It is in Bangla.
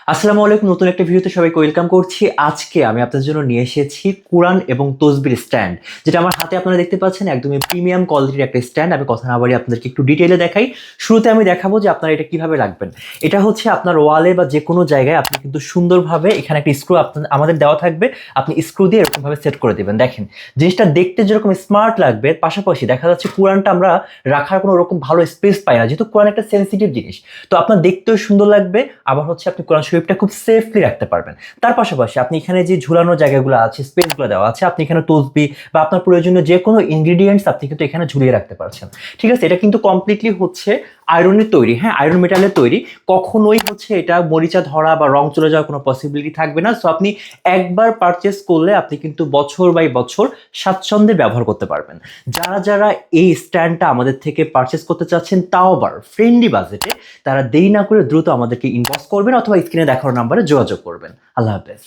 আসসালামু আলাইকুম, নতুন একটা ভিডিওতে সবাইকে ওয়েলকাম করছি। আজকে আমি আপনাদের জন্য নিয়ে এসেছি কোরআন এবং তসবির স্ট্যান্ড, যেটা আমার হাতে আপনারা দেখতে পাচ্ছেন। একদমই প্রিমিয়াম কোয়ালিটির একটা স্ট্যান্ড। আমি কথা না বাড়িয়ে আপনাদেরকে একটু ডিটেইলে দেখাই। শুরুতে আমি দেখাবো যে আপনারা এটা কিভাবে রাখবেন। এটা হচ্ছে আপনার ওয়ালে বা যে কোনো জায়গায় আপনি কিন্তু সুন্দরভাবে, এখানে একটা স্ক্রু আমাদের দেওয়া থাকবে, আপনি স্ক্রু দিয়ে এরকমভাবে সেট করে দেবেন। দেখেন, জিনিসটা দেখতে যেরকম স্মার্ট লাগবে, পাশাপাশি দেখা যাচ্ছে কোরআনটা আমরা রাখার কোনো রকম ভালো স্পেস পাই না, যেহেতু কোরআন একটা সেন্সিটিভ জিনিস। তো আপনার দেখতেও সুন্দর লাগবে, আবার হচ্ছে আপনি কোরআন শরীফটা খুব সেফলি রাখতে পারবেন। তার পাশাপাশি আপনি এখানে যে ঝুলানো জায়গাগুলো আছে, স্পেসগুলো দেওয়া আছে, আপনি এখানে তসবি বা আপনার প্রয়োজনীয় যে কোনো ইনগ্রিডিয়েন্টস আপনি কিন্তু এখানে ঝুলিয়ে রাখতে পারছেন। ঠিক আছে, এটা কিন্তু কমপ্লিটলি হচ্ছে আয়রনের তৈরি, হ্যাঁ, আয়রন মেটালের তৈরি। কখনোই হচ্ছে এটা মরিচা ধরা বা রং চলে যাওয়ার কোনো পসিবিলিটি থাকবে না। সো আপনি একবার পারচেস করলে আপনি কিন্তু বছর বাই বছর স্বাচ্ছন্দ্যে ব্যবহার করতে পারবেন। যারা যারা এই স্ট্যান্ডটা আমাদের থেকে পারচেস করতে চাচ্ছেন, তাও আবার ফ্রেন্ডলি বাজেটে, তারা দেরি না করে দ্রুত আমাদেরকে ইনবক্স করবেন অথবা স্ক্রিনে দেখানো নাম্বারে যোগাযোগ করবেন। আল্লাহ হাফেজ।